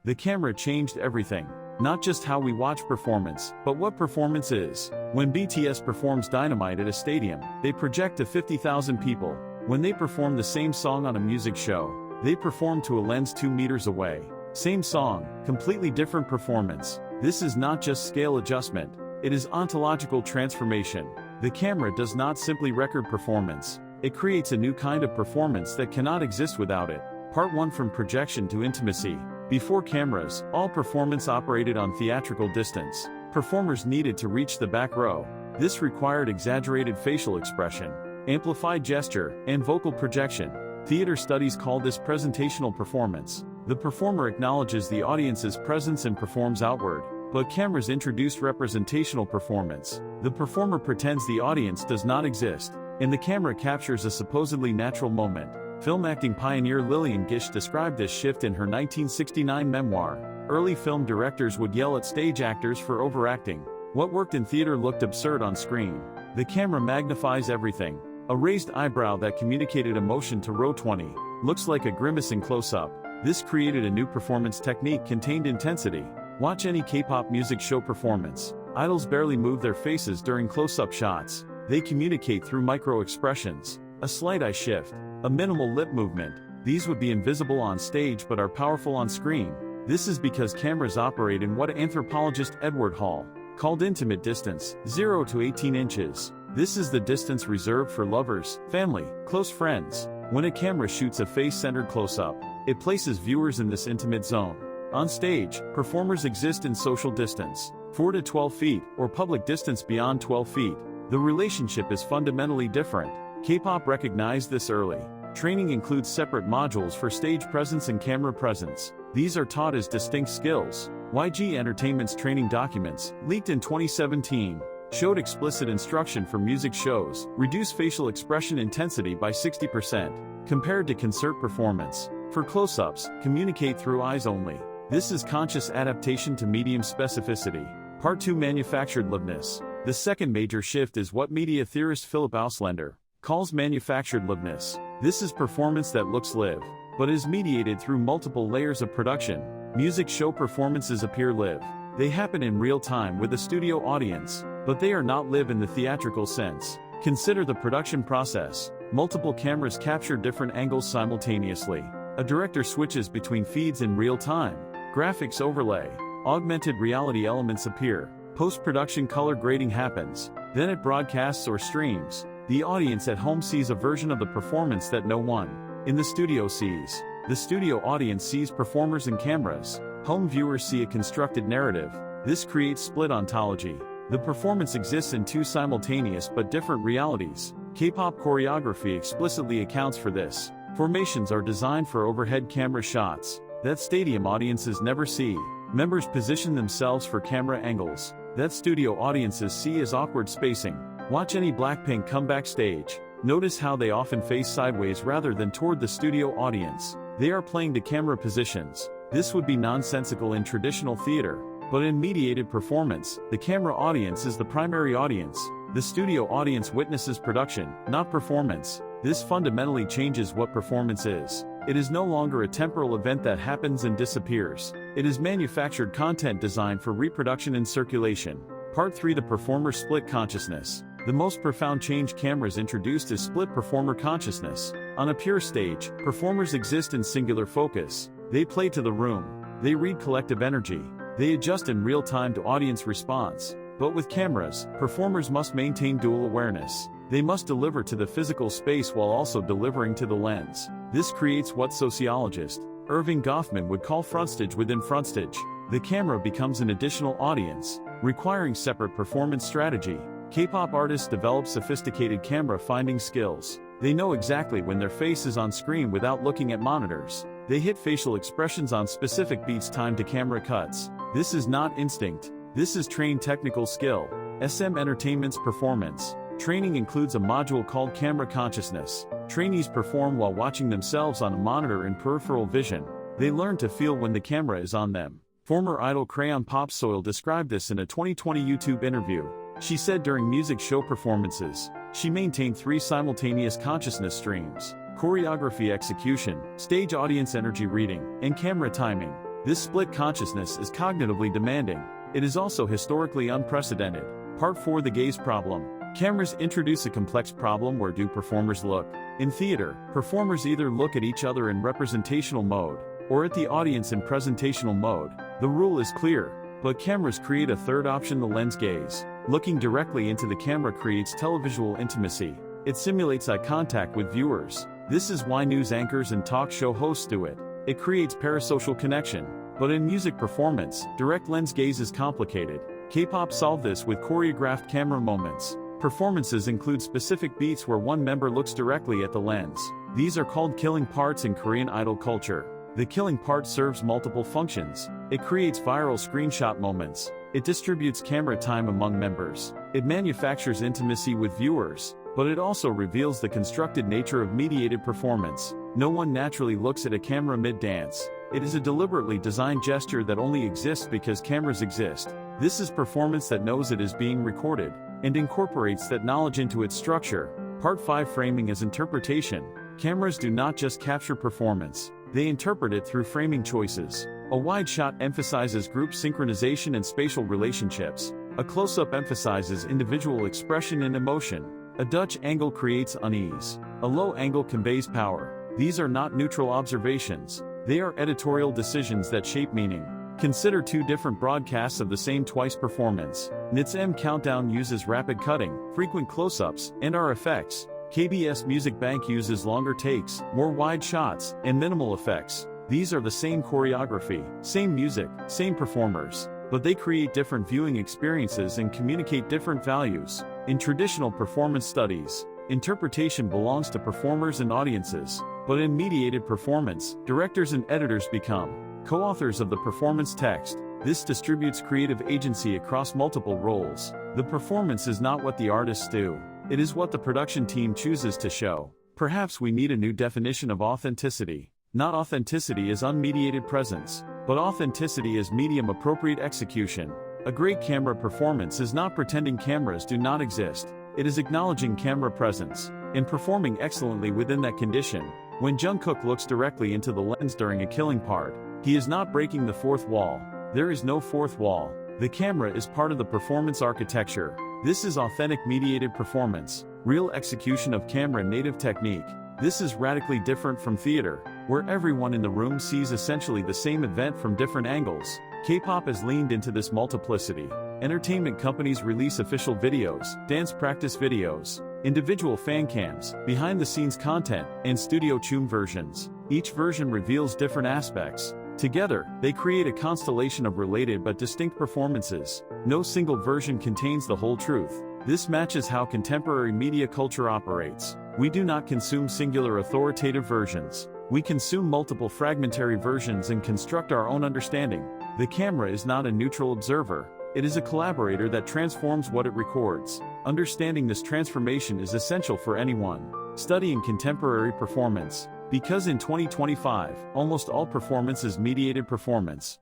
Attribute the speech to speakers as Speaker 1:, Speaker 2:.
Speaker 1: The camera changed everything. Not just how we watch performance, but what performance is. When BTS performs Dynamite at a stadium, they project to 50,000 people. When they perform the same song on a music show, they perform to a lens 2 meters away. Same song, completely different performance. This is not just scale adjustment, it is ontological transformation. The camera does not simply record performance, it creates a new kind of performance that cannot exist without it. Part 1: From projection to intimacy. Before cameras, all performance operated on theatrical distance. Performers needed to reach the back row. This required exaggerated facial expression, amplified gesture, and vocal projection. Theater studies call this presentational performance. The performer acknowledges the audience's presence and performs outward. But cameras introduced representational performance. The performer pretends the audience does not exist, and the camera captures a supposedly natural moment. Film acting pioneer Lillian Gish described this shift in her 1969 memoir. Early film directors would yell at stage actors for overacting. What worked in theater looked absurd on screen. The camera magnifies everything. A raised eyebrow that communicated emotion to row 20 looks like a grimace in close-up. This created a new performance technique: contained intensity. Watch any K-pop music show performance. Idols barely move their faces during close-up shots. They communicate through micro-expressions. A slight eye shift, a minimal lip movement. These would be invisible on stage but are powerful on screen. This is because cameras operate in what anthropologist Edward Hall called intimate distance, 0 to 18 inches. This is the distance reserved for lovers, family, close friends. When a camera shoots a face-centered close-up, it places viewers in this intimate zone. On stage, performers exist in social distance, 4 to 12 feet, or public distance beyond 12 feet. The relationship is fundamentally different. K-pop recognized this early. Training includes separate modules for stage presence and camera presence. These are taught as distinct skills. YG Entertainment's training documents, leaked in 2017, showed explicit instruction for music shows: reduce facial expression intensity by 60%, compared to concert performance. For close-ups, communicate through eyes only. This is conscious adaptation to medium specificity. Part 2: Manufactured liveness. The second major shift is what media theorist Philip Auslander calls manufactured liveness. This is performance that looks live, but is mediated through multiple layers of production. Music show performances appear live. They happen in real time with a studio audience, but they are not live in the theatrical sense. Consider the production process. Multiple cameras capture different angles simultaneously. A director switches between feeds in real time. Graphics overlay. Augmented reality elements appear. Post-production color grading happens. Then it broadcasts or streams. The audience at home sees a version of the performance that no one in the studio sees. The studio audience sees performers and cameras. Home viewers see a constructed narrative. This creates split ontology. The performance exists in two simultaneous but different realities. K-pop choreography explicitly accounts for this. Formations are designed for overhead camera shots that stadium audiences never see. Members position themselves for camera angles that studio audiences see as awkward spacing. Watch any Blackpink come backstage. Notice how they often face sideways rather than toward the studio audience. They are playing to camera positions. This would be nonsensical in traditional theater, but in mediated performance, the camera audience is the primary audience. The studio audience witnesses production, not performance. This fundamentally changes what performance is. It is no longer a temporal event that happens and disappears. It is manufactured content designed for reproduction and circulation. Part 3: The performer split consciousness. The most profound change cameras introduced is split performer consciousness. On a pure stage, performers exist in singular focus. They play to the room. They read collective energy. They adjust in real time to audience response. But with cameras, performers must maintain dual awareness. They must deliver to the physical space while also delivering to the lens. This creates what sociologist Irving Goffman would call frontstage within frontstage. The camera becomes an additional audience, requiring separate performance strategy. K-pop artists develop sophisticated camera finding skills. They know exactly when their face is on screen without looking at monitors. They hit facial expressions on specific beats timed to camera cuts. This is not instinct. This is trained technical skill. SM Entertainment's performance training includes a module called Camera Consciousness. Trainees perform while watching themselves on a monitor in peripheral vision. They learn to feel when the camera is on them. Former idol Crayon Pop Soil described this in a 2020 YouTube interview. She said during music show performances, she maintained 3 simultaneous consciousness streams: choreography execution, stage audience energy reading, and camera timing. This split consciousness is cognitively demanding. It is also historically unprecedented. Part 4: The Gaze Problem. Cameras introduce a complex problem. Where do performers look? In theater, performers either look at each other in representational mode, or at the audience in presentational mode. The rule is clear, but cameras create a third option: the lens gaze. Looking directly into the camera creates televisual intimacy. It simulates eye contact with viewers. This is why news anchors and talk show hosts do it. It creates parasocial connection. But in music performance, direct lens gaze is complicated. K-pop solved this with choreographed camera moments. Performances include specific beats where one member looks directly at the lens. These are called killing parts in Korean idol culture. The killing part serves multiple functions. It creates viral screenshot moments. It distributes camera time among members. It manufactures intimacy with viewers. But it also reveals the constructed nature of mediated performance. No one naturally looks at a camera mid-dance. It is a deliberately designed gesture that only exists because cameras exist. This is performance that knows it is being recorded, and incorporates that knowledge into its structure. Part 5: Framing as Interpretation. Cameras do not just capture performance, they interpret it through framing choices. A wide shot emphasizes group synchronization and spatial relationships. A close-up emphasizes individual expression and emotion. A Dutch angle creates unease. A low angle conveys power. These are not neutral observations. They are editorial decisions that shape meaning. Consider two different broadcasts of the same twice performance. Nits M Countdown uses rapid cutting, frequent close-ups, and R effects. KBS Music Bank uses longer takes, more wide shots, and minimal effects. These are the same choreography, same music, same performers, but they create different viewing experiences and communicate different values. In traditional performance studies, interpretation belongs to performers and audiences, but in mediated performance, directors and editors become co-authors of the performance text. This distributes creative agency across multiple roles. The performance is not what the artists do. It is what the production team chooses to show. Perhaps we need a new definition of authenticity. Not authenticity as unmediated presence, but authenticity as medium-appropriate execution. A great camera performance is not pretending cameras do not exist. It is acknowledging camera presence, and performing excellently within that condition. When Jungkook looks directly into the lens during a killing part, he is not breaking the fourth wall. There is no fourth wall. The camera is part of the performance architecture. This is authentic mediated performance, real execution of camera native technique. This is radically different from theater, where everyone in the room sees essentially the same event from different angles. K-pop has leaned into this multiplicity. Entertainment companies release official videos, dance practice videos, individual fan cams, behind-the-scenes content, and studio tune versions. Each version reveals different aspects. Together, they create a constellation of related but distinct performances. No single version contains the whole truth. This matches how contemporary media culture operates. We do not consume singular authoritative versions. We consume multiple fragmentary versions and construct our own understanding. The camera is not a neutral observer. It is a collaborator that transforms what it records. Understanding this transformation is essential for anyone studying contemporary performance. Because in 2025, almost all performance is mediated performance.